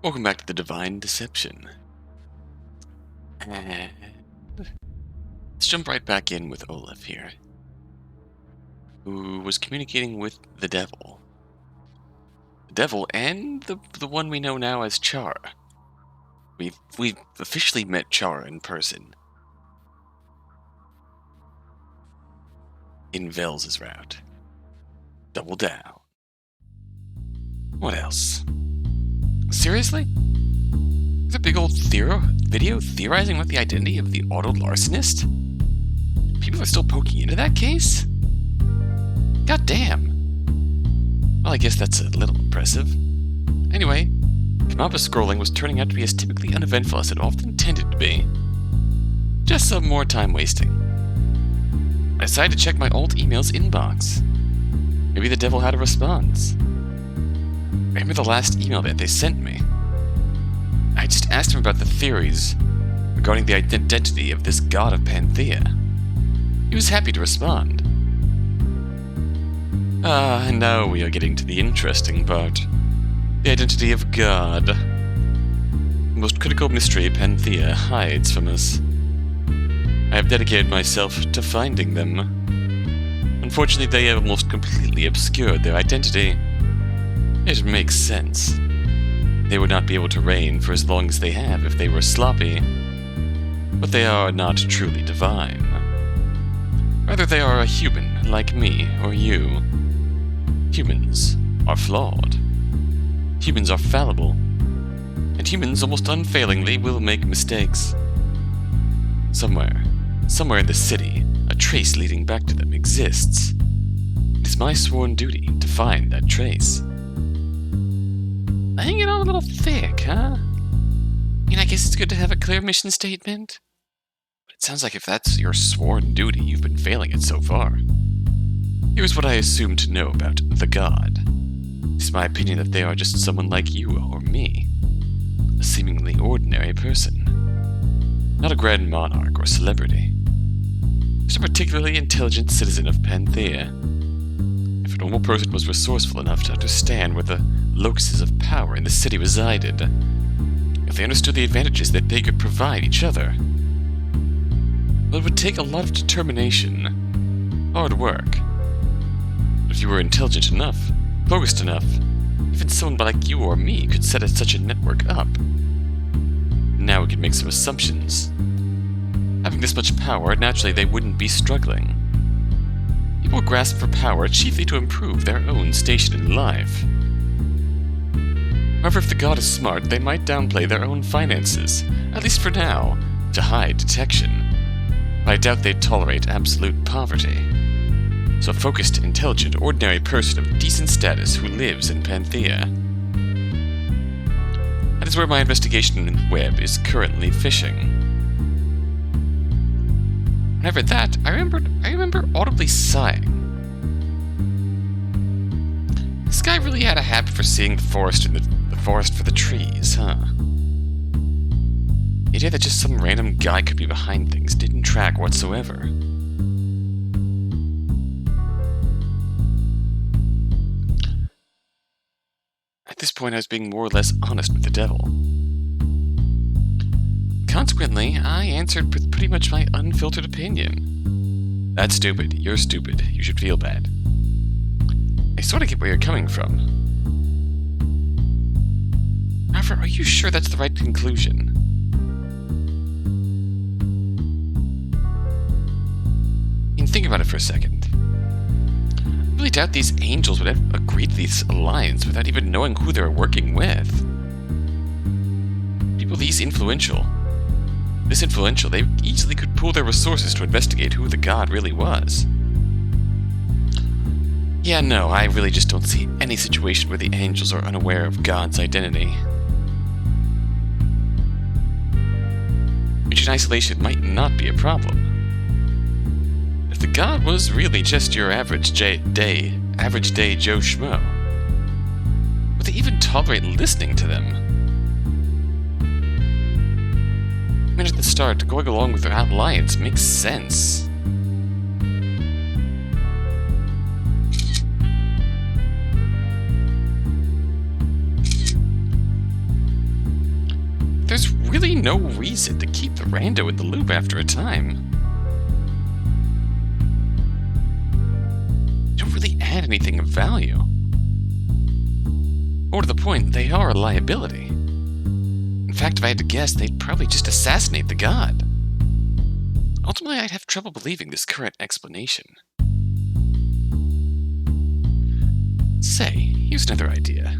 Welcome back to the Divine Deception. And let's jump right back in with Olif here, who was communicating with the devil. The devil and the one we know now as Chara. We've officially met Chara in person. In Vel's route. Double down. What else? Seriously? There's a big old video theorizing about the identity of the auto-larcenist? People are still poking into that case? God damn. Well, I guess that's a little impressive. Anyway, Kamapa scrolling was turning out to be as typically uneventful as it often tended to be. Just some more time wasting. I decided to check my old emails inbox. Maybe the devil had a response. Remember the last email that they sent me? I just asked him about the theories regarding the identity of this god of Panthea. He was happy to respond. And now we are getting to the interesting part. The identity of God. The most critical mystery Panthea hides from us. I have dedicated myself to finding them. Unfortunately, they have almost completely obscured their identity. It makes sense. They would not be able to reign for as long as they have if they were sloppy. But they are not truly divine. Rather, they are a human, like me or you. Humans are flawed. Humans are fallible. And humans almost unfailingly will make mistakes. Somewhere in the city, a trace leading back to them exists. It is my sworn duty to find that trace. Laying it on a little thick, huh? I guess it's good to have a clear mission statement. But it sounds like if that's your sworn duty, you've been failing it so far. Here's what I assume to know about the god. It's my opinion that they are just someone like you or me. A seemingly ordinary person. Not a grand monarch or celebrity. Just a particularly intelligent citizen of Panthea. If a normal person was resourceful enough to understand where the locuses of power in the city resided, if they understood the advantages that they could provide each other, well, it would take a lot of determination, hard work. But if you were intelligent enough, focused enough, even someone like you or me could set such a network up. Now we can make some assumptions. Having this much power, naturally they wouldn't be struggling. People grasp for power chiefly to improve their own station in life. However, if the god is smart, they might downplay their own finances, at least for now, to hide detection. But I doubt they'd tolerate absolute poverty. So a focused, intelligent, ordinary person of decent status who lives in Panthea. That is where my investigation web is currently fishing. When I read that, I remember audibly sighing. This guy really had a habit for seeing the forest and the forest for the trees, huh? The idea that just some random guy could be behind things didn't track whatsoever. At this point, I was being more or less honest with the devil. Consequently, I answered with pretty much my unfiltered opinion. That's stupid. You're stupid. You should feel bad. I sort of get where you're coming from. However, are you sure that's the right conclusion? Think about it for a second. I really doubt these angels would have agreed to this alliance without even knowing who they're working with. People this influential, they easily could pool their resources to investigate who the god really was. Yeah, no, I really just don't see any situation where the angels are unaware of God's identity. Which in isolation might not be a problem. If the god was really just your average day Joe Schmo, would they even tolerate listening to them? I mean, at the start, going along with their alliance makes sense. really no reason to keep the rando in the loop after a time. You don't really add anything of value. More to the point, they are a liability. In fact, if I had to guess, they'd probably just assassinate the god. Ultimately, I'd have trouble believing this current explanation. Say, here's another idea.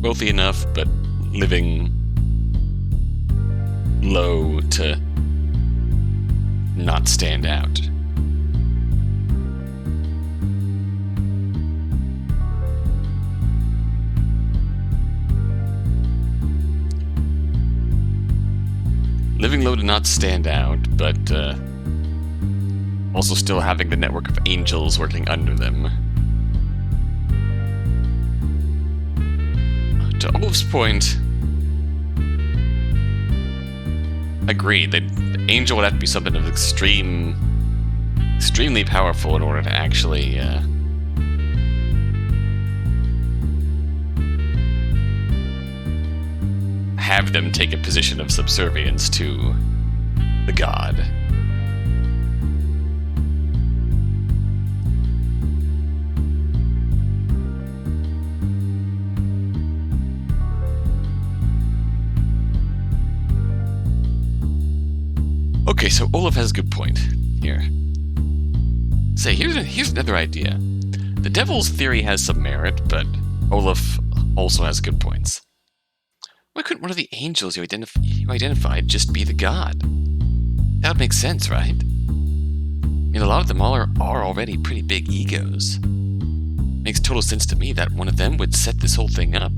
Wealthy enough, but living low to not stand out. Living low to not stand out, but also still having the network of angels working under them. To Olif's point, agreed. The angel would have to be something of extremely powerful in order to actually have them take a position of subservience to the god. Okay, so Olif has a good point here. Say, here's another idea. The devil's theory has some merit, but Olif also has good points. Why couldn't one of the angels you identified just be the god? That would make sense, right? I mean, a lot of them are already pretty big egos. Makes total sense to me that one of them would set this whole thing up.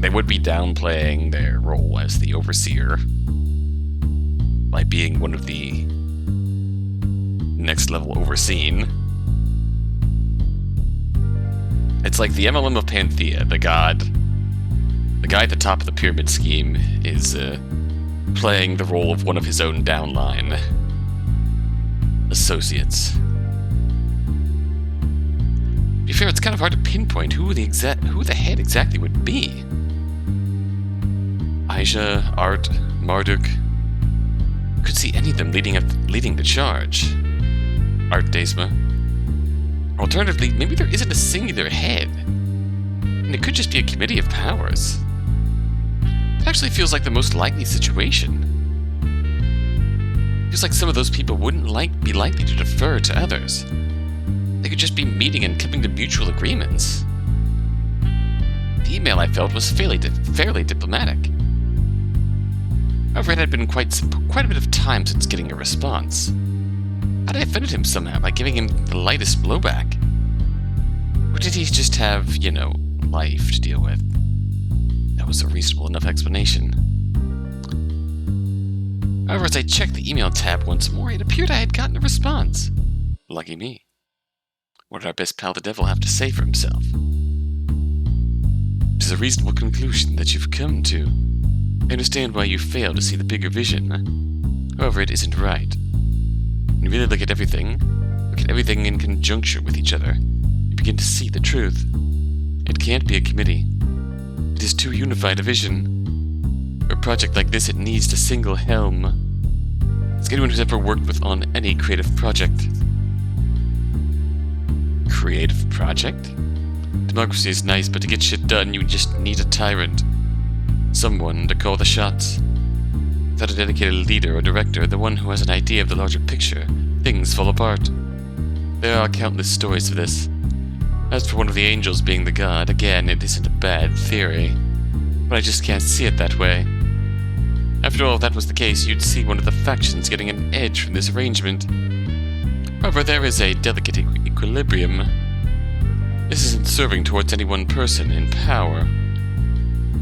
They would be downplaying their role as the overseer by being one of the next level overseen. It's like the MLM of Panthea, the guy at the top of the pyramid scheme is playing the role of one of his own downline associates. To be fair, it's kind of hard to pinpoint who the head exactly would be. Aisha, Art, Marduk. Could see any of them leading the charge. Art Desma. Alternatively, maybe there isn't a singular head, and it could just be a committee of powers. It actually feels like the most likely situation. Feels like some of those people wouldn't be likely to defer to others. They could just be meeting and coming to mutual agreements. The email I felt was fairly diplomatic. However, it had been quite a bit of time since getting a response. Had I offended him somehow by giving him the lightest blowback? Or did he just have, life to deal with? That was a reasonable enough explanation. However, as I checked the email tab once more, it appeared I had gotten a response. Lucky me. What did our best pal the devil have to say for himself? It is a reasonable conclusion that you've come to. I understand why you fail to see the bigger vision. However, it isn't right. When you really look at everything in conjunction with each other, you begin to see the truth. It can't be a committee. It is too unified a vision. For a project like this, it needs a single helm. Ask anyone who's ever worked on any creative project. Creative project? Democracy is nice, but to get shit done, you just need a tyrant. Someone to call the shots. Without a dedicated leader or director, the one who has an idea of the larger picture, things fall apart. There are countless stories of this. As for one of the angels being the god, again, it isn't a bad theory. But I just can't see it that way. After all, if that was the case, you'd see one of the factions getting an edge from this arrangement. However, there is a delicate equilibrium. This isn't serving towards any one person in power.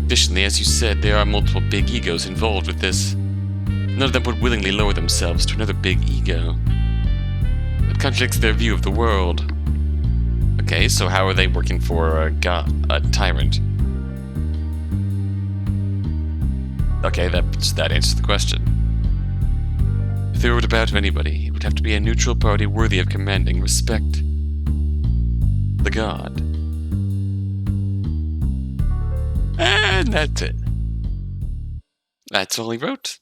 Additionally, as you said, there are multiple big egos involved with this. None of them would willingly lower themselves to another big ego. That contradicts their view of the world. Okay, so how are they working for a tyrant? Okay, that answers the question. If there were to bow to anybody, it would have to be a neutral party worthy of commanding respect. The god. And that's it. That's all he wrote.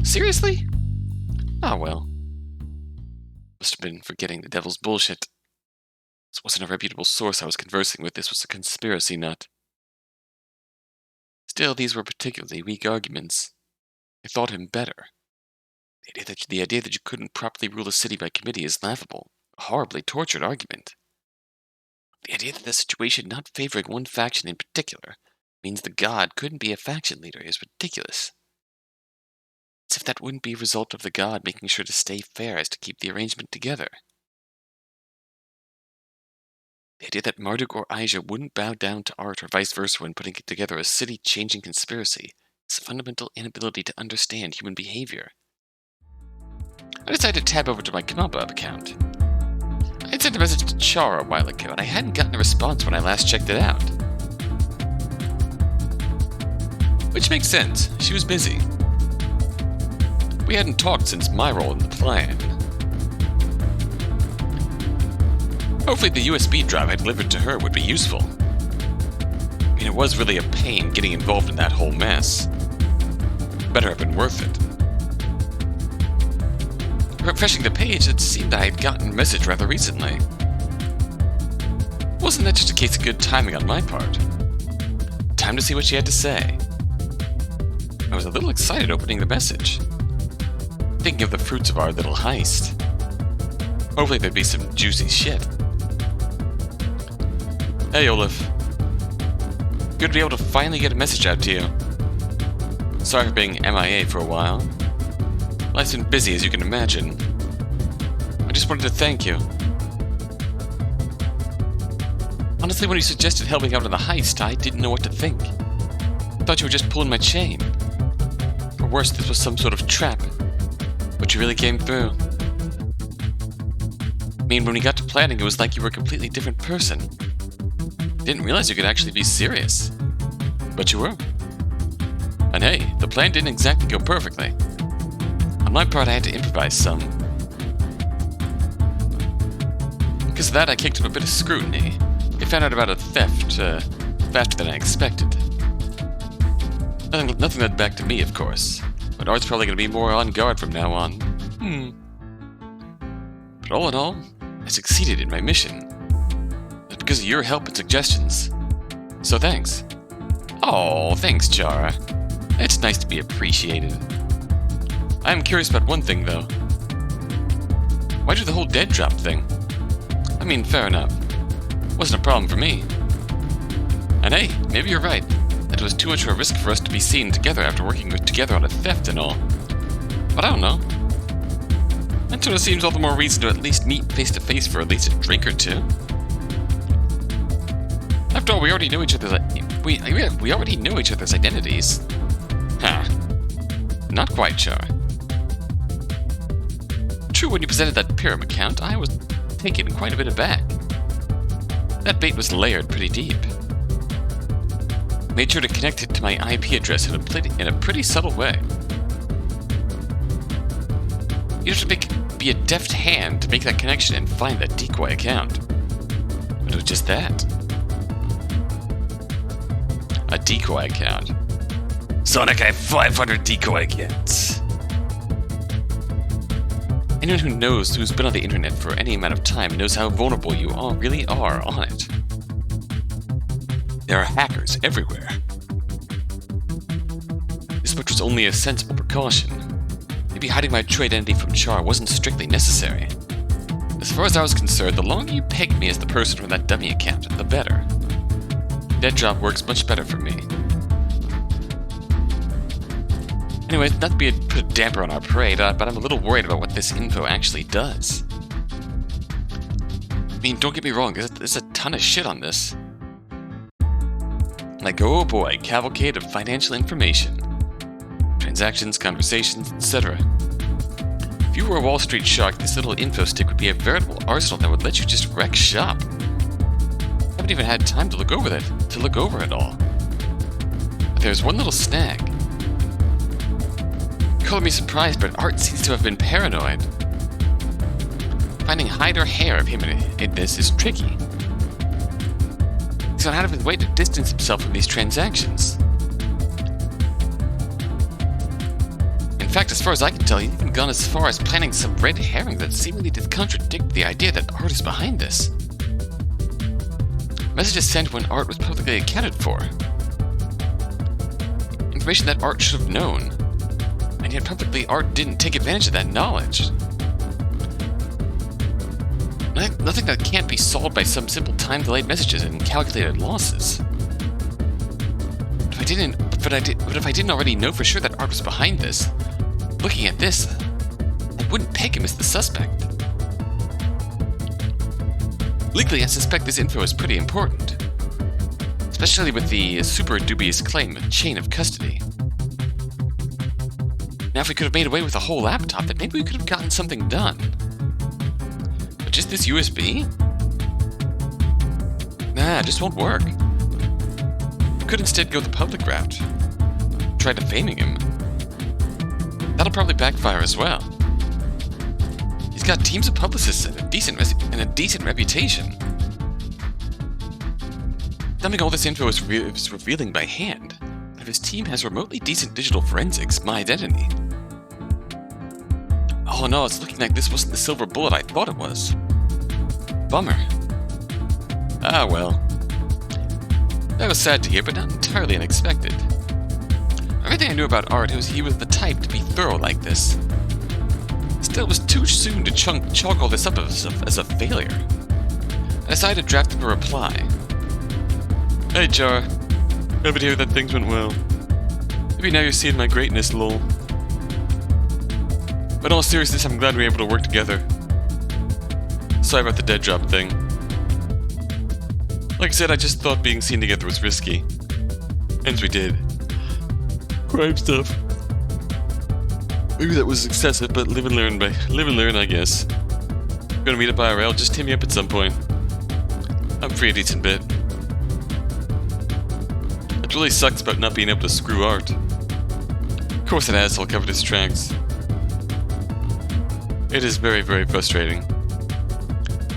Seriously? Oh well. Must have been forgetting the devil's bullshit. This wasn't a reputable source I was conversing with, this was a conspiracy nut. Still, these were particularly weak arguments. I thought him better. The idea that you couldn't properly rule a city by committee is laughable, a horribly tortured argument. The idea that the situation not favoring one faction in particular means the god couldn't be a faction leader is ridiculous. As if that wouldn't be a result of the god making sure to stay fair as to keep the arrangement together. The idea that Marduk or Asia wouldn't bow down to art or vice versa when putting together a city-changing conspiracy is a fundamental inability to understand human behavior. I decided to tab over to my Knobab account. I had sent a message to Chara a while ago, and I hadn't gotten a response when I last checked it out. Which makes sense, she was busy. We hadn't talked since my role in the plan. Hopefully the USB drive I delivered to her would be useful. I mean, it was really a pain getting involved in that whole mess. Better have been worth it. Refreshing the page, it seemed I had gotten a message rather recently. Wasn't that just a case of good timing on my part? Time to see what she had to say. I was a little excited opening the message, thinking of the fruits of our little heist. Hopefully there'd be some juicy shit. Hey Olif. Good to be able to finally get a message out to you. Sorry for being MIA for a while. Life's been busy, as you can imagine. I just wanted to thank you. Honestly, when you suggested helping out on the heist, I didn't know what to think. I thought you were just pulling my chain. Or worse, this was some sort of trap. But you really came through. I mean, when we got to planning, it was like you were a completely different person. Didn't realize you could actually be serious. But you were. And hey, the plan didn't exactly go perfectly. On my part, I had to improvise some. Because of that, I kicked up a bit of scrutiny. I found out about a theft, faster than I expected. Nothing led back to me, of course. But Art's probably going to be more on guard from now on. But all in all, I succeeded in my mission. It's because of your help and suggestions. So thanks. Oh, thanks, Chara. It's nice to be appreciated. I am curious about one thing, though. Why do the whole dead drop thing? I mean, fair enough. Wasn't a problem for me. And hey, maybe you're right. That it was too much of a risk for us to be seen together after working together on a theft and all. But I don't know. That sort of seems all the more reason to at least meet face to face for at least a drink or two. After all, we already knew each other's identities. Huh. Not quite, Chara. True, when you presented that pyramid account, I was taken quite a bit aback. That bait was layered pretty deep. Made sure to connect it to my IP address in a pretty subtle way. You have to be a deft hand to make that connection and find that decoy account. But it was just that. A decoy account. Sonic, I have 500 decoy accounts. Anyone who's been on the internet for any amount of time knows how vulnerable you all really are on it. There are hackers everywhere. This much was only a sensible precaution. Maybe hiding my true identity from Char wasn't strictly necessary. As far as I was concerned, the longer you pegged me as the person from that dummy account, the better. Dead drop works much better for me. Anyways, not to put a damper on our parade, but I'm a little worried about what this info actually does. I mean, don't get me wrong, there's a ton of shit on this. Like, oh boy, cavalcade of financial information. Transactions, conversations, etc. If you were a Wall Street shark, this little info stick would be a veritable arsenal that would let you just wreck shop. I haven't even had time to look over it all. there's one little snag. Color me surprised, but Art seems to have been paranoid. Finding hide or hair of him in this is tricky. He's gone out of his way to distance himself from these transactions. In fact, as far as I can tell, he's even gone as far as planning some red herring that seemingly did contradict the idea that Art is behind this. Messages sent when Art was publicly accounted for. Information that Art should have known. And yet publicly Art didn't take advantage of that knowledge. Nothing that can't be solved by some simple time-delayed messages and calculated losses. But if I didn't already know for sure that Art was behind this, looking at this, I wouldn't peg him as the suspect. Legally, I suspect this info is pretty important, especially with the super dubious claim of chain of custody. Now, if we could have made away with the whole laptop, then maybe we could have gotten something done. But just this USB? Nah, it just won't work. We could instead go the public route. Try defaming him. That'll probably backfire as well. He's got teams of publicists and a decent reputation. Dumping all this info is revealing by hand. If his team has remotely decent digital forensics, my identity. Oh no, it's looking like this wasn't the silver bullet I thought it was. Bummer. Ah well. That was sad to hear, but not entirely unexpected. Everything I knew about Art was he was the type to be thorough like this. Still, it was too soon to chalk all this up as a failure. I decided to draft him a reply. Hey Chara, happy to hear that things went well. Maybe now you're seeing my greatness, lol. But in all seriousness, I'm glad we were able to work together. Sorry about the dead drop thing. Like I said, I just thought being seen together was risky. Hence we did. Crime stuff. Maybe that was excessive, but live and learn, I guess. Gonna meet up IRL, just hit me up at some point. I'm free a decent bit. It really sucks about not being able to screw Art. Of course that asshole covered his tracks. It is very, very frustrating.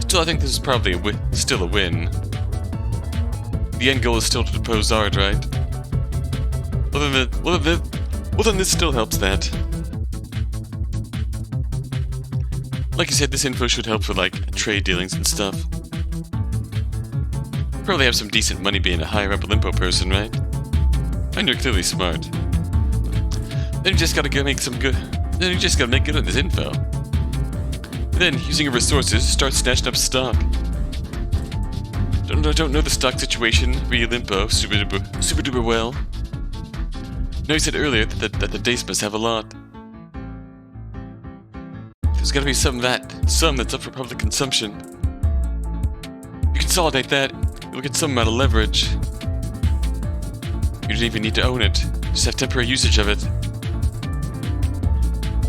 Still, I think this is probably still a win. The end goal is still to depose Art, right? Well then this still helps that. Like I said, this info should help for, like, trade dealings and stuff. Probably have some decent money being a higher-up Olimpo person, right? And you're clearly smart. Then you just gotta make good on this info. And then, using your resources, start snatching up stock. Don't know the stock situation for Olimpo super duper well. No, you said earlier that the Dace must have a lot. There's gotta be some that's up for public consumption. You consolidate that, you'll get some amount of leverage. You don't even need to own it, just have temporary usage of it.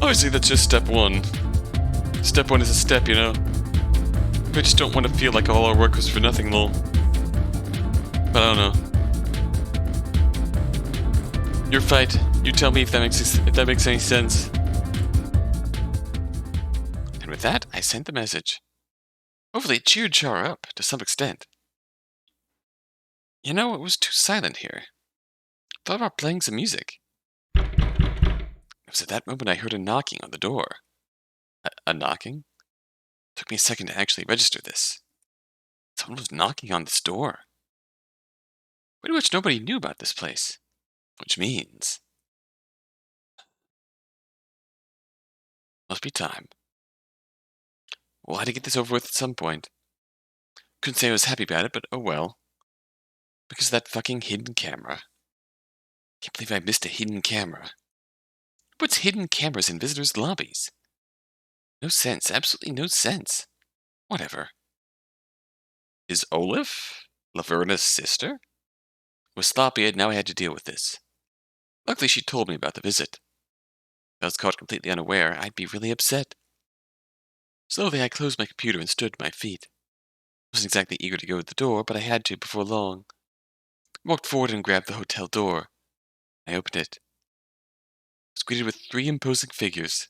Obviously that's just step one. Step one is a step, you know. We just don't want to feel like all our work was for nothing, lol. But I don't know. Your fight. You tell me if that makes any sense. And with that, I sent the message. Hopefully it cheered Chara up, to some extent. You know, it was too silent here. Thought about playing some music. It was at that moment I heard a knocking on the door. A knocking? Took me a second to actually register this. Someone was knocking on this door. Pretty much nobody knew about this place. Which means... must be time. Well, I had to get this over with at some point. Couldn't say I was happy about it, but oh well. Because of that fucking hidden camera. Can't believe I missed a hidden camera. Who puts hidden cameras in visitors' lobbies? No sense, absolutely no sense. Whatever. Is Olif Laverna's sister? It was sloppy, and now I had to deal with this. Luckily, she told me about the visit. If I was caught completely unaware, I'd be really upset. Slowly, I closed my computer and stood to my feet. I wasn't exactly eager to go to the door, but I had to before long. I walked forward and grabbed the hotel door. I opened it. I was greeted with 3 imposing figures.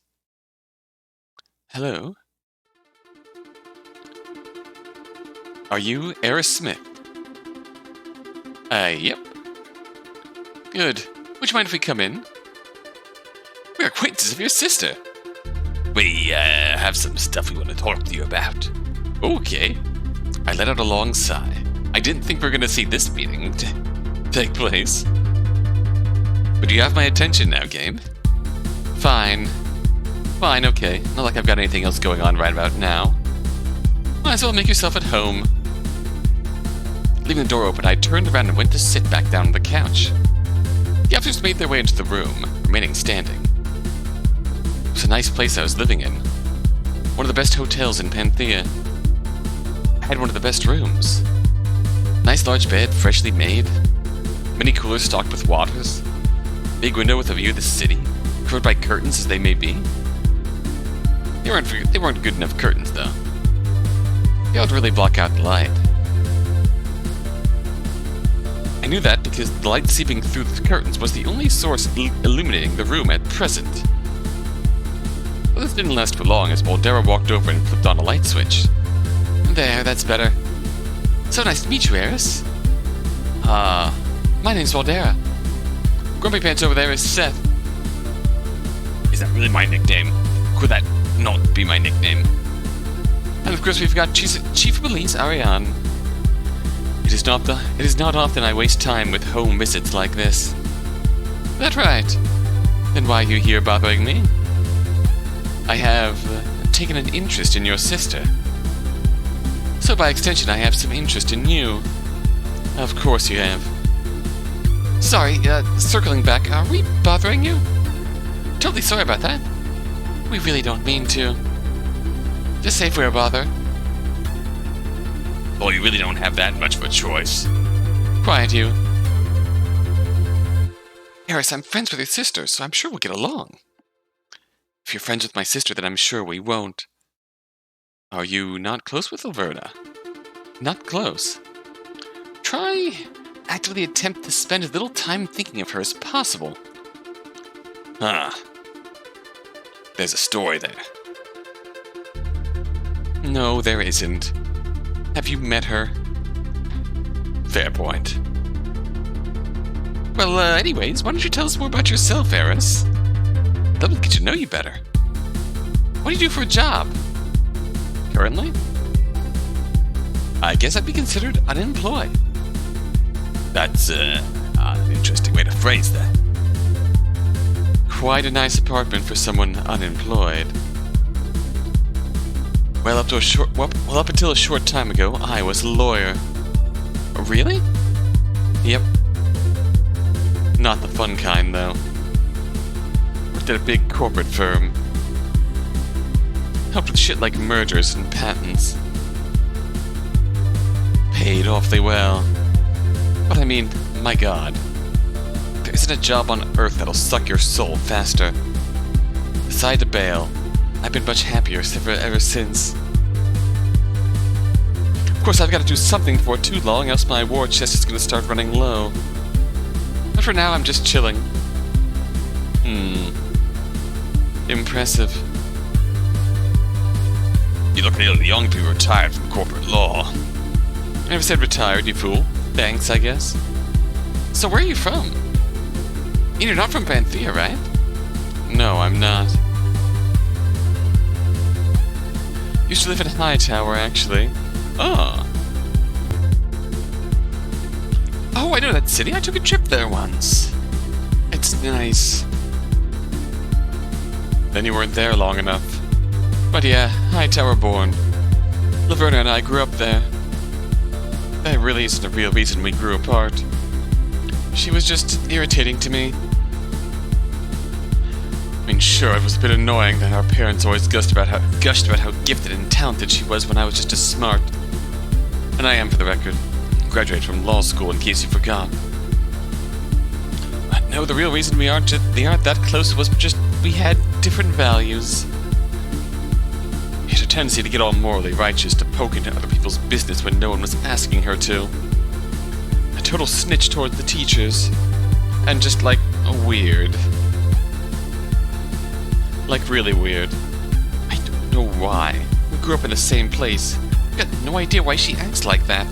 Hello? Are you Eris Smith? Yep. Good. Would you mind if we come in? We're acquaintances of your sister. We, have some stuff we want to talk to you about. Okay. I let out a long sigh. I didn't think we were going to see this meeting take place. But you have my attention now, game. Fine. Fine, okay. Not like I've got anything else going on right about now. Might as well make yourself at home. Leaving the door open, I turned around and went to sit back down on the couch. The officers made their way into the room, remaining standing. It was a nice place I was living in. One of the best hotels in Panthea. I had one of the best rooms. Nice large bed, freshly made. Mini coolers stocked with waters. Big window with a view of the city, covered by curtains as they may be. They weren't good enough curtains, though. They ought to really block out the light. I knew that because the light seeping through the curtains was the only source illuminating the room at present. But this didn't last for long as Boldera walked over and flipped on a light switch. There, that's better. So nice to meet you, Eris. My name's Boldera. Grumpy Pants over there is Seth. Is that really my nickname? Could that not be my nickname? And of course we've got Chief of Police Ariane. It is not often I waste time with home visits like this. That right? Then why are you here bothering me? I have taken an interest in your sister. So by extension I have some interest in you. Of course you have. Sorry, circling back, are we bothering you? Totally sorry about that. We really don't mean to. Just say if we're a bother. Well, you really don't have that much of a choice. Quiet, you. Eris, I'm friends with your sister, so I'm sure we'll get along. If you're friends with my sister, then I'm sure we won't. Are you not close with Laverna? Not close. Try actively attempt to spend as little time thinking of her as possible. Huh. There's a story there. No, there isn't. Have you met her? Fair point. Well, anyways, why don't you tell us more about yourself, Eris? That will get to know you better. What do you do for a job? Currently? I guess I'd be considered unemployed. That's, an interesting way to phrase that. Quite a nice apartment for someone unemployed. Well, up until a short time ago, I was a lawyer. Really? Yep. Not the fun kind, though. Worked at a big corporate firm. Helped with shit like mergers and patents. Paid awfully well. But I mean, my god. There isn't a job on Earth that'll suck your soul faster. Aside to bail, I've been much happier ever since. Of course, I've got to do something before too long, else my war chest is going to start running low. But for now, I'm just chilling. Impressive. You look nearly young to be retired from corporate law. I never said retired, you fool. Thanks, I guess. So where are you from? You're not from Panthea, right? No, I'm not. Used to live in Hightower, actually. Oh. Oh, I know that city. I took a trip there once. It's nice. Then you weren't there long enough. But yeah, Hightower born. Laverna and I grew up there. That really isn't the real reason we grew apart. She was just irritating to me. I mean, sure, it was a bit annoying that our parents always gushed about how gifted and talented she was when I was just as smart. And I am, for the record. Graduated from law school, in case you forgot. But no, the real reason we aren't that close was just we had different values. She had a tendency to get all morally righteous, to poke into other people's business when no one was asking her to. A total snitch toward the teachers. And just like a weird. Like, really weird. I don't know why. We grew up in the same place. I've got no idea why she acts like that.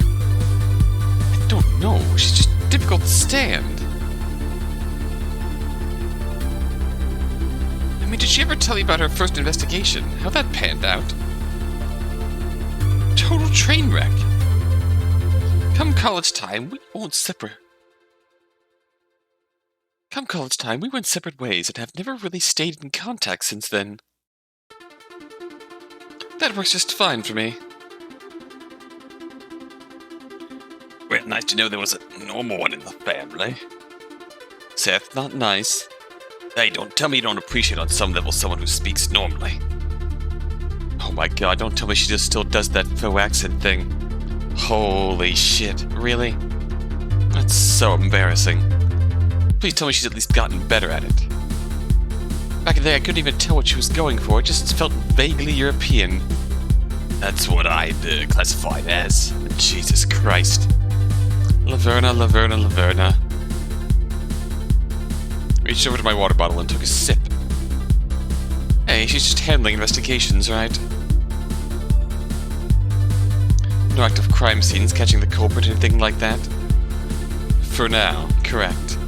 I don't know. She's just difficult to stand. I mean, did she ever tell you about her first investigation? How that panned out? Total train wreck. Come college time, we went separate ways and have never really stayed in contact since then. That works just fine for me. Well, nice to know there was a normal one in the family. Seth, not nice. Hey, don't tell me you don't appreciate on some level someone who speaks normally. Oh my god, don't tell me she just still does that faux accent thing. Holy shit, really? That's so embarrassing. Please tell me she's at least gotten better at it. Back in the day, I couldn't even tell what she was going for, it just felt vaguely European. That's what I'd classify it as. Jesus Christ. Laverna. Reached over to my water bottle and took a sip. Hey, she's just handling investigations, right? No active crime scenes, catching the culprit, anything like that? For now, correct.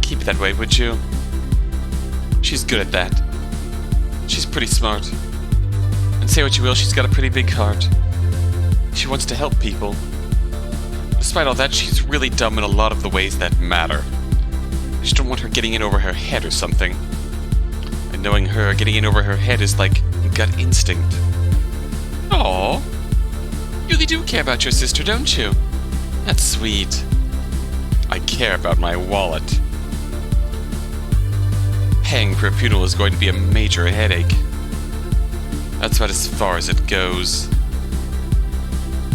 Keep it that way, would you? She's good at that. She's pretty smart. And say what you will, she's got a pretty big heart. She wants to help people. Despite all that, she's really dumb in a lot of the ways that matter. I just don't want her getting in over her head or something. And knowing her, getting in over her head is like gut instinct. Aww. You really do care about your sister, don't you? That's sweet. I care about my wallet. Paying for a funeral is going to be a major headache. That's about as far as it goes.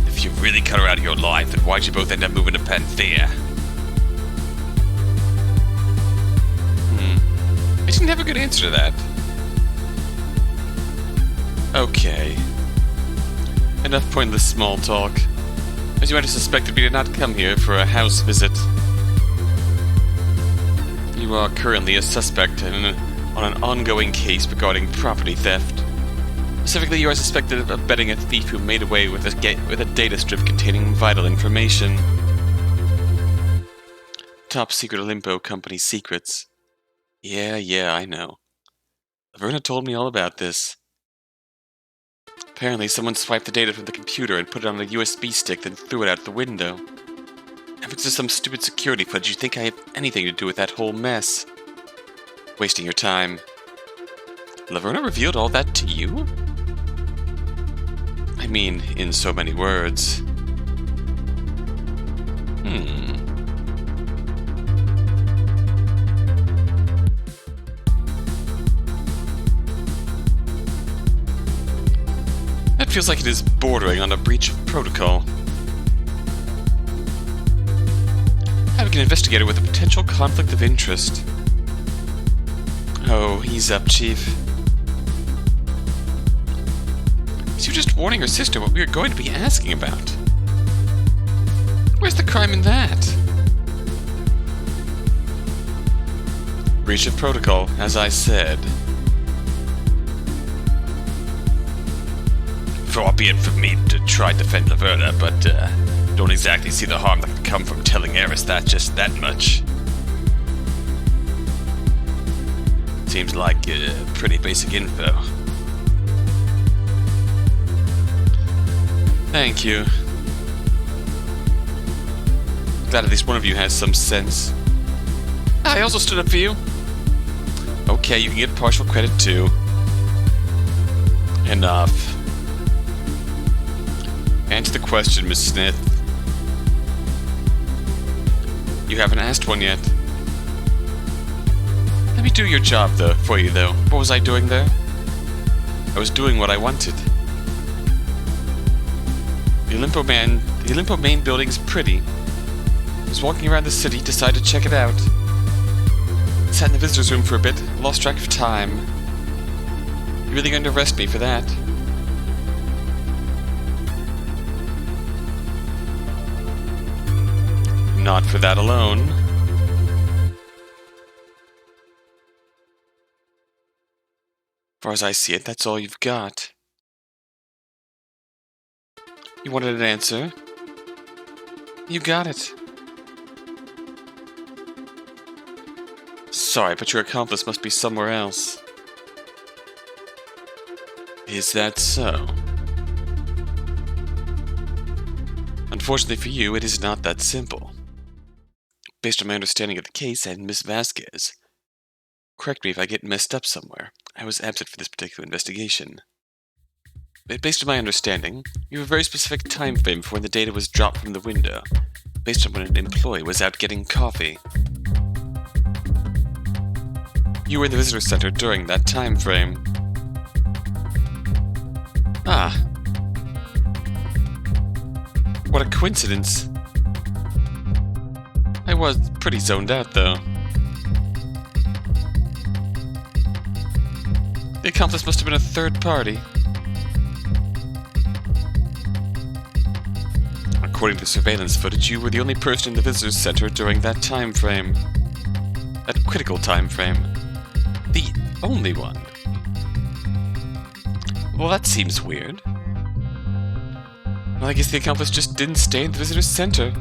If you really cut her out of your life, then why'd you both end up moving to Panthea? I didn't have a good answer to that. Okay. Enough pointless small talk. As you might have suspected, we did not come here for a house visit. You are currently a suspect on an ongoing case regarding property theft. Specifically, you are suspected of abetting a thief who made away with a data strip containing vital information. Top secret Olimpo company secrets. Yeah, I know. Laverna told me all about this. Apparently, someone swiped the data from the computer and put it on a USB stick, then threw it out the window. If it's just some stupid security footage, you think I have anything to do with that whole mess? Wasting your time. Laverna revealed all that to you? I mean, in so many words. That feels like it is bordering on a breach of protocol. Having an investigator with a potential conflict of interest. Oh, ease up, Chief. So you're just warning her sister what we are going to be asking about. Where's the crime in that? Breach of protocol, as I said. Far be it from me to try to defend Laverna, but don't exactly see the harm that could come from telling Eris just that much. Seems like pretty basic info. Thank you. Glad at least one of you has some sense. I also stood up for you. Okay, you can get partial credit too. Enough. Answer the question, Miss Smith. You haven't asked one yet. Let me do your job, for you, though. What was I doing there? I was doing what I wanted. The Olimpo main building's pretty. I was walking around the city, decided to check it out. Sat in the visitor's room for a bit, lost track of time. You're really going to arrest me for that? Not for that alone. Far as I see it, that's all you've got. You wanted an answer? You got it. Sorry, but your accomplice must be somewhere else. Is that so? Unfortunately for you, it is not that simple. Based on my understanding of the case and Miss Vasquez, correct me if I get messed up somewhere, I was absent for this particular investigation. Based on my understanding, you have a very specific time frame for when the data was dropped from the window, based on when an employee was out getting coffee. You were in the visitor center during that time frame. Ah. What a coincidence. I was pretty zoned out, though. The accomplice must have been a third party. According to the surveillance footage, you were the only person in the visitor's center during that time frame. That critical time frame. The only one. Well, that seems weird. Well, I guess the accomplice just didn't stay in the visitor's center.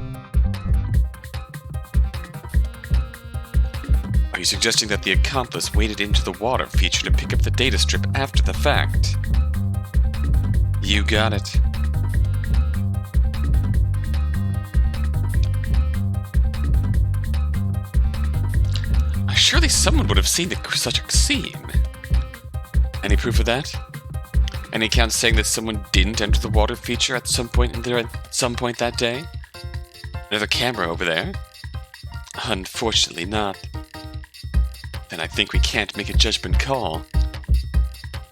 Are you suggesting that the accomplice waded into the water feature to pick up the data strip after the fact? You got it. Surely someone would have seen such a scene. Any proof of that? Any accounts saying that someone didn't enter the water feature at some point that day? Another camera over there? Unfortunately not. Then I think we can't make a judgment call.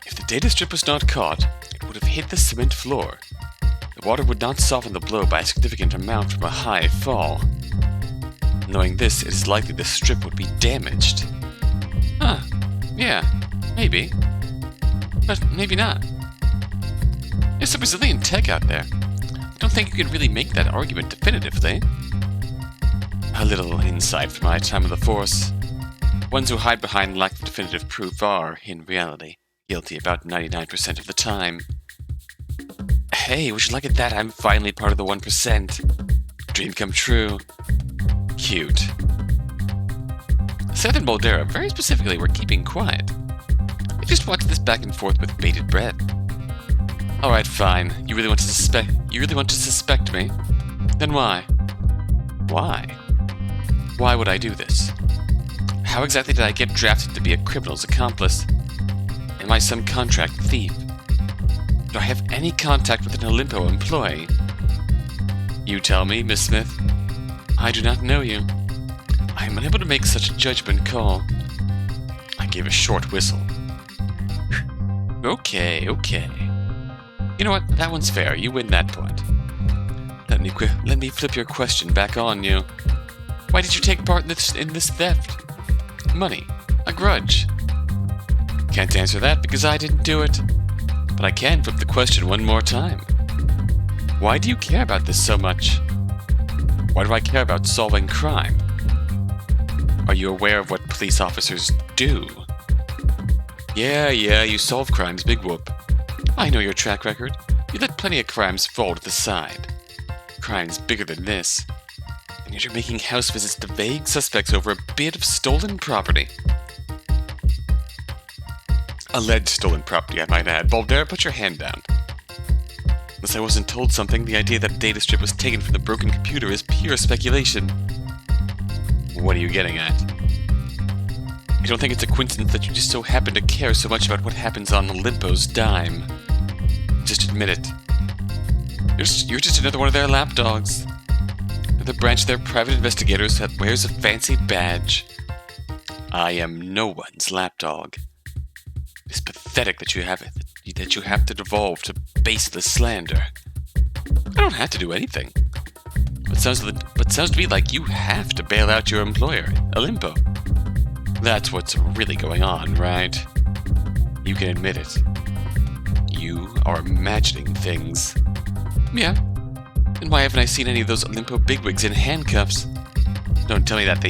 If the data strip was not caught, it would have hit the cement floor. The water would not soften the blow by a significant amount from a high fall. Knowing this, it is likely the strip would be damaged. Huh. Yeah. Maybe. But maybe not. There's some resilient tech out there. I don't think you can really make that argument definitively. A little insight from my time on the force. Ones who hide behind lack of definitive proof are, in reality, guilty about 99% of the time. Hey, would you look at that? I'm finally part of the 1%. Dream come true. Cute. Seth and Boldera, very specifically, were keeping quiet. They just watched this back and forth with bated breath. Alright, fine. You really want to suspect me? Then why? Why? Why would I do this? How exactly did I get drafted to be a criminal's accomplice? Am I some contract thief? Do I have any contact with an Olimpo employee? You tell me, Miss Smith. I do not know you. I am unable to make such a judgment call. I gave a short whistle. Okay. You know what? That one's fair. You win that point. Let me flip your question back on you. Why did you take part in this theft? Money. A grudge. Can't answer that because I didn't do it. But I can flip the question one more time. Why do you care about this so much? Why do I care about solving crime? Are you aware of what police officers do? Yeah, you solve crimes, big whoop. I know your track record. You let plenty of crimes fall to the side. Crimes bigger than this. And yet you're making house visits to vague suspects over a bit of stolen property. Alleged stolen property, I might add. Boldera, put your hand down. Unless I wasn't told something, the idea that a data strip was taken from the broken computer is pure speculation. What are you getting at? I don't think it's a coincidence that you just so happen to care so much about what happens on Olimpo's dime. Just admit it. You're just another one of their lapdogs. Another branch of their private investigators that wears a fancy badge. I am no one's lapdog. It's pathetic that you have to devolve to baseless slander. I don't have to do anything. But sounds to me like you have to bail out your employer, Olimpo. That's what's really going on, right? You can admit it. You are imagining things. Yeah. And why haven't I seen any of those Olimpo bigwigs in handcuffs? Don't tell me that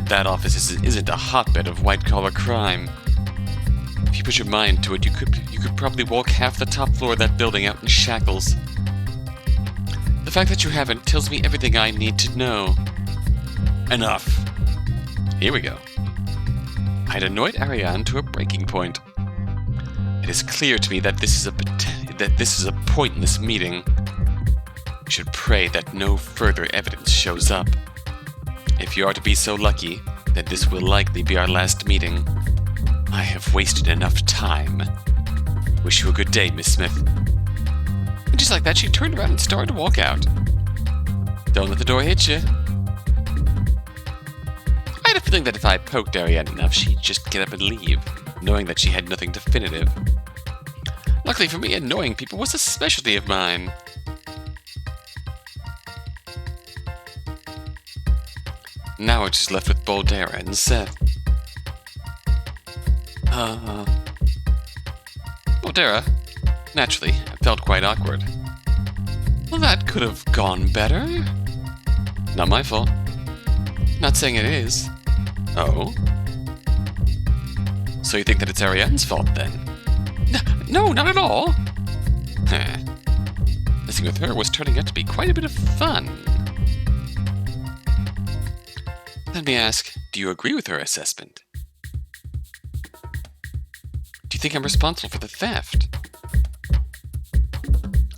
that office isn't a hotbed of white-collar crime. If you put your mind to it, you could probably walk half the top floor of that building out in shackles. The fact that you haven't tells me everything I need to know. Enough. Here we go. I had annoyed Ariane to a breaking point. It is clear to me that this is a pointless meeting. We should pray that no further evidence shows up. If you are to be so lucky, then this will likely be our last meeting. I have wasted enough time. Wish you a good day, Miss Smith. And just like that, she turned around and started to walk out. Don't let the door hit you. I had a feeling that if I poked Ariane enough, she'd just get up and leave, knowing that she had nothing definitive. Luckily for me, annoying people was a specialty of mine. Now we're just left with Boldera and Seth. Boldera, naturally, I felt quite awkward. Well, that could have gone better. Not my fault. Not saying it is. Oh? So you think that it's Ariane's fault, then? No, not at all. Huh. Messing with her was turning out to be quite a bit of fun. Let me ask, do you agree with her assessment? Do you think I'm responsible for the theft?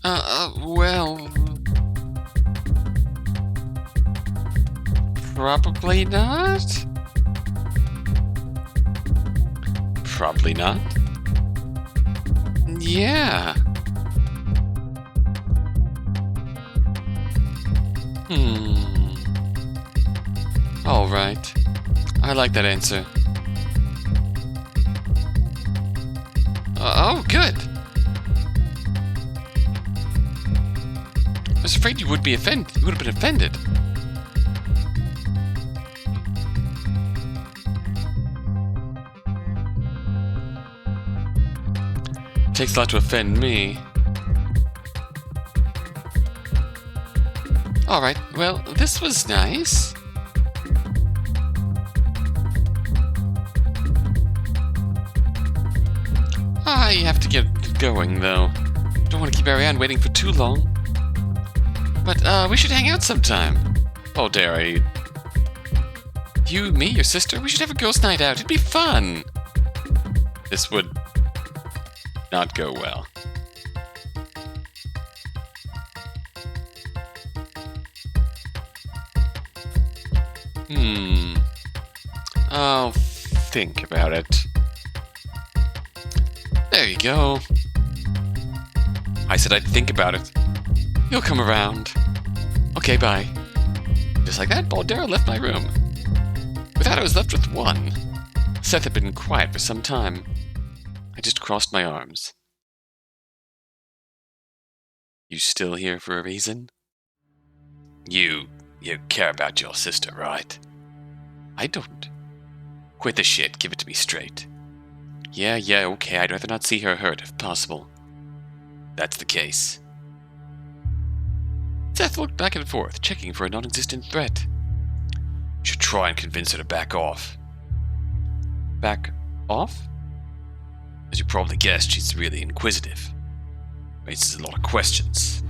Well... Probably not? Probably not? Yeah. Alright. I like that answer. Oh, good. I was afraid you would be offended. You would have been offended. Takes a lot to offend me. Alright, well, this was nice. I have to get going, though. Don't want to keep Ariane waiting for too long. But, we should hang out sometime. Oh, dare you, me, your sister? We should have a girls' night out. It'd be fun. This would not go well. I'll think about it. There you go. I said I'd think about it. You'll come around. Okay, bye. Just like that, Boldera left my room. With that, I was left with one. Seth had been quiet for some time. I just crossed my arms. You still here for a reason? You care about your sister, right? I don't. Quit the shit, give it to me straight. Yeah, okay, I'd rather not see her hurt if possible. That's the case. Seth looked back and forth, checking for a non-existent threat. You should try and convince her to back off. Back off? As you probably guessed, she's really inquisitive. Raises a lot of questions.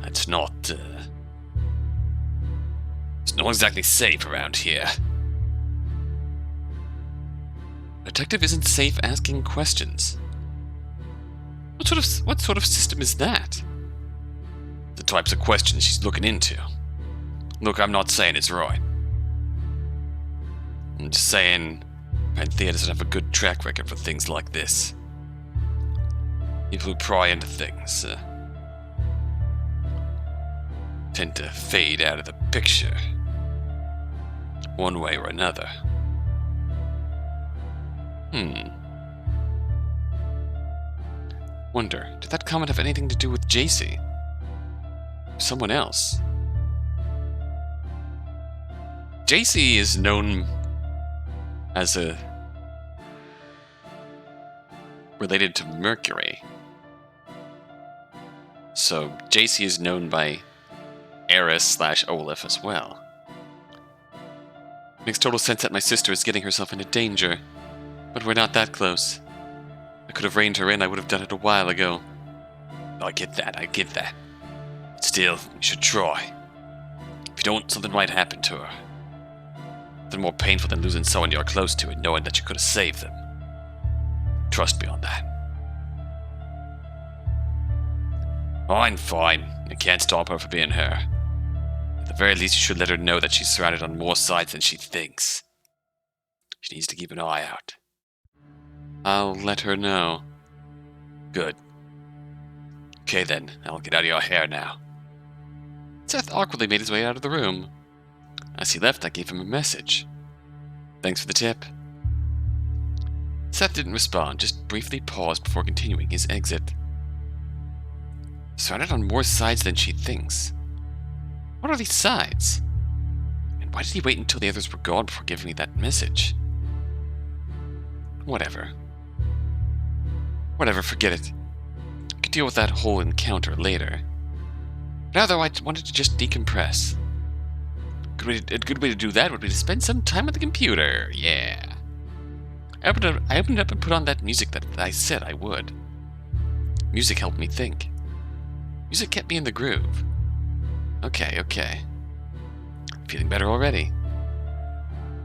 It's not exactly safe around here. A detective isn't safe asking questions. What sort of system is that? The types of questions she's looking into. Look, I'm not saying it's right. I'm just saying Panthea doesn't have a good track record for things like this. People who pry into things tend to fade out of the picture, one way or another. Wonder, did that comment have anything to do with JC? Or someone else? JC is known as related to Mercury. So JC is known by Eris/Olif as well. Makes total sense that my sister is getting herself into danger, but we're not that close. I could have reined her in, I would have done it a while ago. Oh, I get that. Still, you should try. If you don't, something might happen to her. Nothing more painful than losing someone you're close to and knowing that you could have saved them. Trust me on that. Fine. You can't stop her from being her. At the very least, you should let her know that she's surrounded on more sides than she thinks. She needs to keep an eye out. I'll let her know. Good. Okay then, I'll get out of your hair now. Seth awkwardly made his way out of the room. As he left, I gave him a message. Thanks for the tip. Seth didn't respond, just briefly paused before continuing his exit. Surrounded on more sides than she thinks. What are these sides? And why did he wait until the others were gone before giving me that message? Whatever, forget it. I could deal with that whole encounter later. Now though, I wanted to just decompress. A good way to do that would be to spend some time at the computer, yeah. I opened up and put on that music that I said I would. Music helped me think. Music kept me in the groove. Okay. Feeling better already.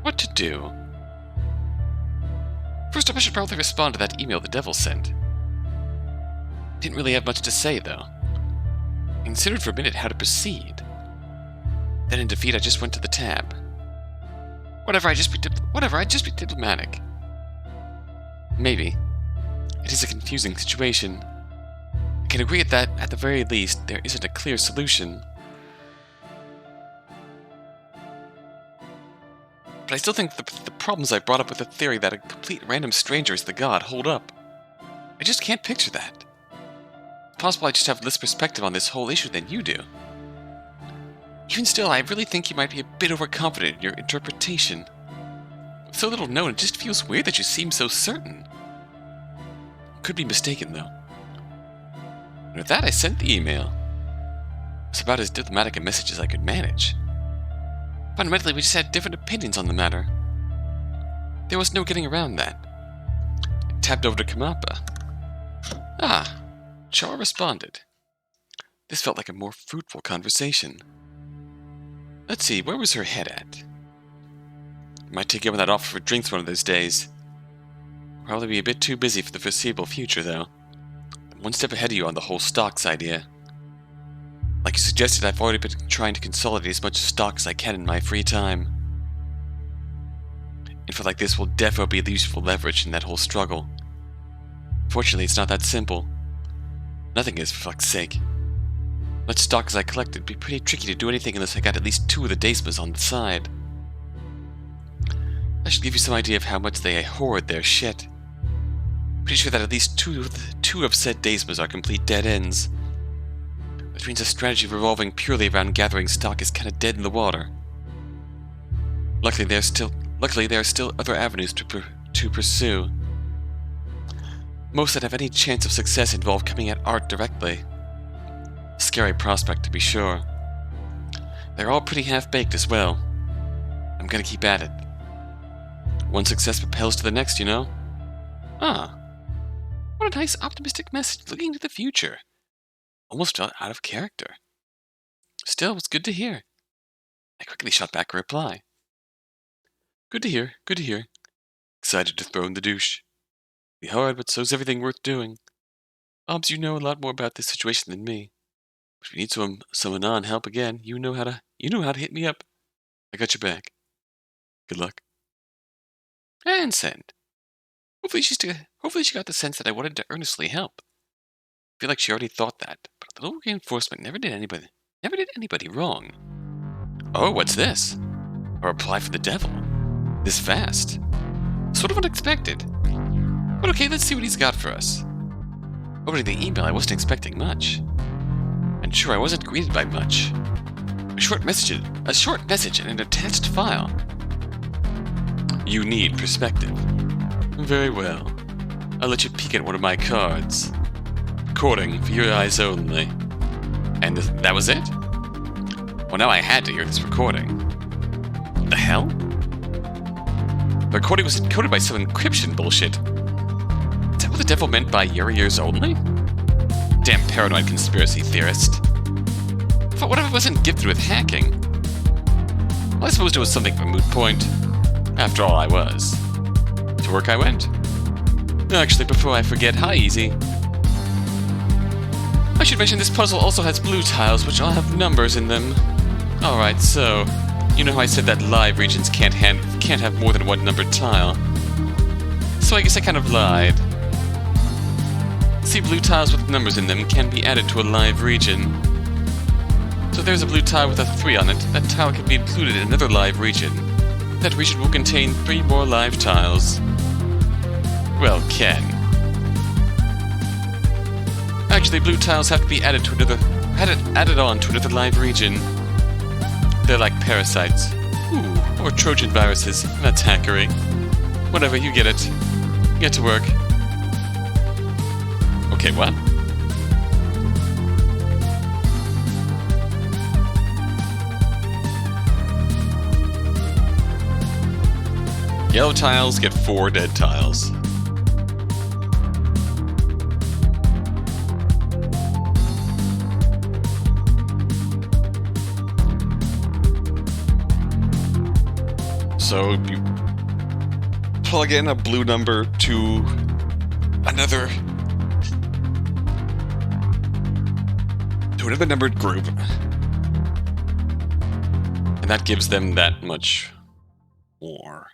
What to do? First up, I should probably respond to that email the devil sent. Didn't really have much to say, though. I considered for a minute how to proceed. Then in defeat, I just went to the tab. Whatever, I'd just be diplomatic. Maybe. It is a confusing situation. I can agree that, at the very least, there isn't a clear solution. But I still think the problems I brought up with the theory that a complete random stranger is the god hold up. I just can't picture that. It's possible I just have less perspective on this whole issue than you do. Even still, I really think you might be a bit overconfident in your interpretation. With so little known, it just feels weird that you seem so certain. Could be mistaken, though. And with that, I sent the email. It was about as diplomatic a message as I could manage. Fundamentally, we just had different opinions on the matter. There was no getting around that. I tapped over to Kamapa. Chara responded. This felt like a more fruitful conversation. Let's see, where was her head at? Might take up on that offer for drinks one of those days. Probably be a bit too busy for the foreseeable future, though. I'm one step ahead of you on the whole stocks idea. Like you suggested, I've already been trying to consolidate as much stock as I can in my free time. Info like this will definitely be useful leverage in that whole struggle. Fortunately, it's not that simple. Nothing is, for fuck's sake. Much stock as I collected, it'd be pretty tricky to do anything unless I got at least 2 of the Daesmas on the side. That should give you some idea of how much they hoard their shit. Pretty sure that at least two of said Daesmas are complete dead ends. Which means a strategy revolving purely around gathering stock is kinda dead in the water. Luckily, there are still other avenues to pursue. Most that have any chance of success involve coming at art directly. Scary prospect, to be sure. They're all pretty half-baked as well. I'm gonna keep at it. One success propels to the next, you know? What a nice optimistic message looking to the future. Almost felt out of character. Still, it was good to hear. I quickly shot back a reply. Good to hear. Excited to throw in the douche. Be hard, but so's everything worth doing. Obs, you know a lot more about this situation than me. But if you need some anon help again, you know how to hit me up. I got your back. Good luck. And send. Hopefully she got the sense that I wanted to earnestly help. I feel like she already thought that, but a little reinforcement never did anybody wrong. Oh, what's this? A reply from the devil. This fast. Sort of unexpected. But okay, let's see what he's got for us. Opening the email, I wasn't expecting much. And sure, I wasn't greeted by much. A short message and an attached file. You need perspective. Very well. I'll let you peek at one of my cards. Recording for your eyes only. And that was it? Well, now I had to hear this recording. The hell? The recording was encoded by some encryption bullshit. what the devil meant by your ears only? Damn paranoid conspiracy theorist. But what if I wasn't gifted with hacking? Well, I suppose it was something of a moot point. After all, I was. To work I went. Actually, before I forget, hi, Easy. I should mention this puzzle also has blue tiles, which all have numbers in them. Alright, so, you know how I said that live regions can't have more than one numbered tile? So I guess I kind of lied. See, blue tiles with numbers in them can be added to a live region. So if there's a blue tile with a 3 on it, that tile can be included in another live region. That region will contain 3 more live tiles. Well, can. Actually, blue tiles have to be added to another, added on to another live region. They're like parasites. Ooh, or Trojan viruses. That's hackery. Whatever, you get it. Get to work. Okay, what? Yellow tiles get 4 dead tiles. So you plug in a blue number to another numbered group, and that gives them that much more.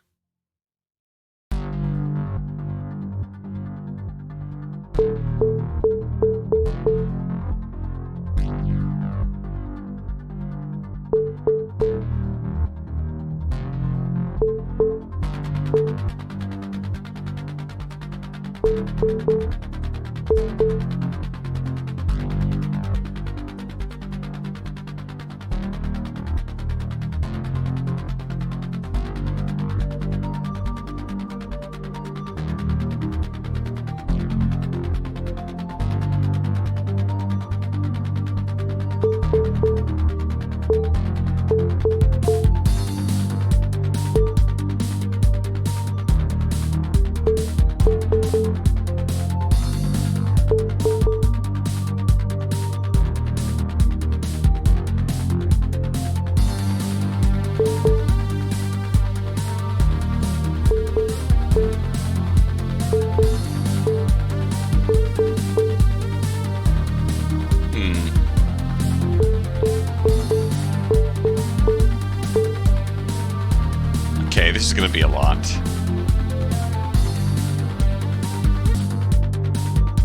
This is going to be a lot.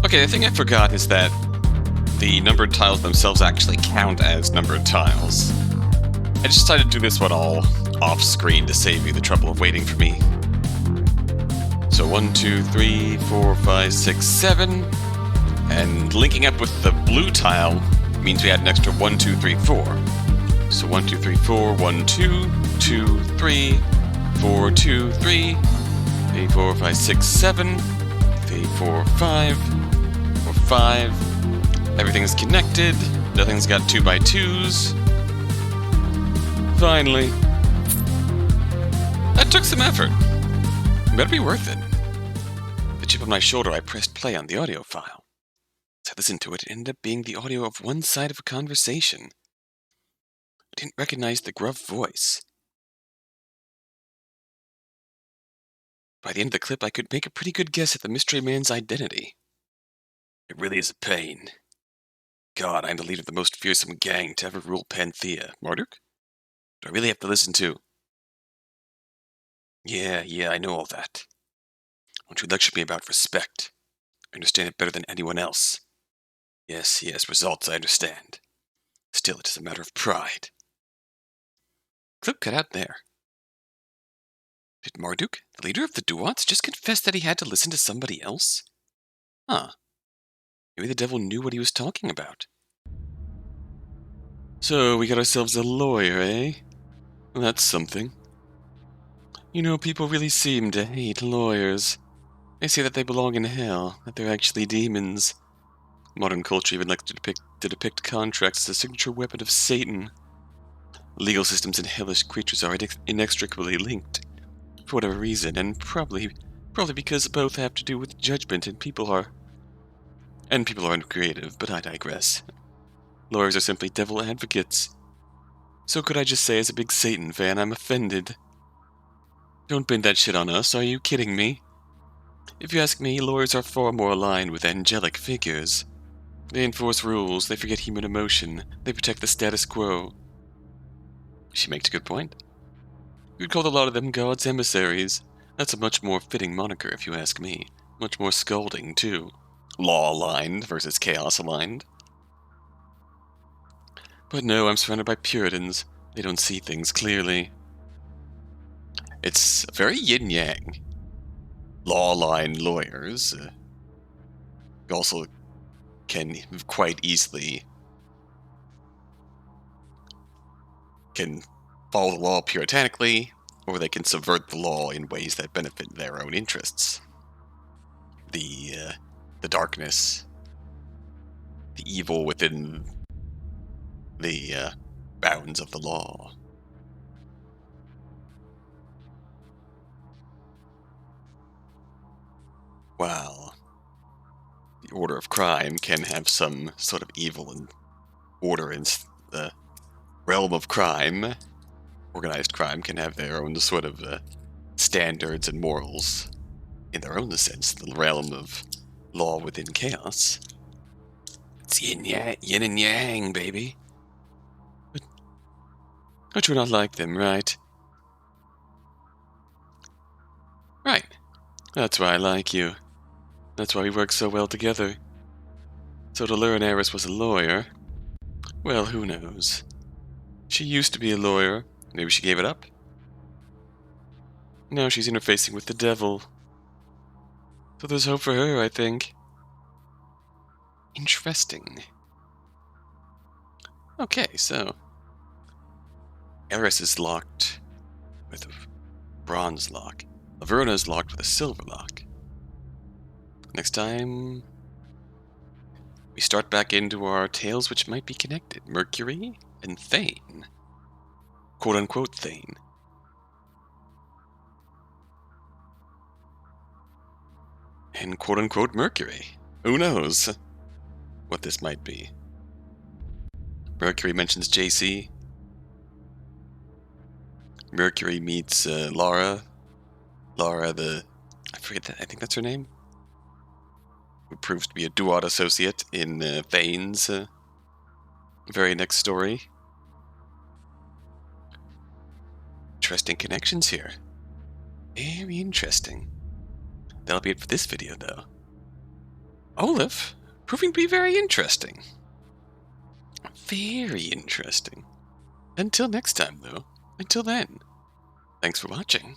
Okay, the thing I forgot is that the numbered tiles themselves actually count as numbered tiles. I just decided to do this one all off-screen to save you the trouble of waiting for me. So 1, 2, 3, 4, 5, 6, 7. And linking up with the blue tile means we add an extra 1, 2, 3, 4. So 1, 2, 3, 4, 1, 2, 2, 3, 4, 2, 3, 3, 4, 5, 6, 7, 3, 4, 5, 4, 5. Everything's connected. Nothing's got 2x2s. Finally. That took some effort. Better be worth it. The chip on my shoulder, I pressed play on the audio file. As I listened to it, it ended up being the audio of one side of a conversation. I didn't recognize the gruff voice. By the end of the clip, I could make a pretty good guess at the mystery man's identity. It really is a pain. God, I'm the leader of the most fearsome gang to ever rule Panthea. Marduk? Do I really have to listen to? Yeah, I know all that. Won't you lecture me about respect? I understand it better than anyone else. Yes, results I understand. Still, it is a matter of pride. Clip cut out there. Did Marduk, the leader of the Duats, just confess that he had to listen to somebody else? Huh. Maybe the devil knew what he was talking about. So, we got ourselves a lawyer, eh? Well, that's something. You know, people really seem to hate lawyers. They say that they belong in hell, that they're actually demons. Modern culture even likes to depict contracts as a signature weapon of Satan. Legal systems and hellish creatures are inextricably linked. For whatever reason, and probably Probably because both have to do with judgment and people aren't creative, but I digress. Lawyers are simply devil advocates. So could I just say as a big Satan fan, I'm offended. Don't pin that shit on us, are you kidding me? If you ask me, lawyers are far more aligned with angelic figures. They enforce rules, they forget human emotion, they protect the status quo. She makes a good point. You'd call a lot of them God's emissaries. That's a much more fitting moniker, if you ask me. Much more scalding, too. Law-aligned versus chaos-aligned. But no, I'm surrounded by Puritans. They don't see things clearly. It's very yin-yang. Law-aligned lawyers also can quite easily can follow the law puritanically, or they can subvert the law in ways that benefit their own interests. The darkness, the evil within the bounds of the law. While the order of crime can have some sort of evil and order in the realm of crime, organized crime can have their own sort of standards and morals in their own sense, the realm of law within chaos. It's yin and yang, baby. But you're not like them, right? Right. That's why I like you. That's why we work so well together. So to learn Eris was a lawyer, well, who knows? She used to be a lawyer. Maybe she gave it up. Now she's interfacing with the devil. So there's hope for her, I think. Interesting. Okay, so Eris is locked with a bronze lock. Laverna is locked with a silver lock. Next time, we start back into our tales which might be connected. Mercury and Thane. Quote-unquote Thane. And quote-unquote Mercury. Who knows what this might be. Mercury mentions JC. Mercury meets Lara. Lara, I think that's her name. Who proves to be a Duat associate in Thane's very next story. Interesting connections here. Very interesting. That'll be it for this video, though. Olif, proving to be very interesting. Very interesting. Until next time, though. Until then, thanks for watching.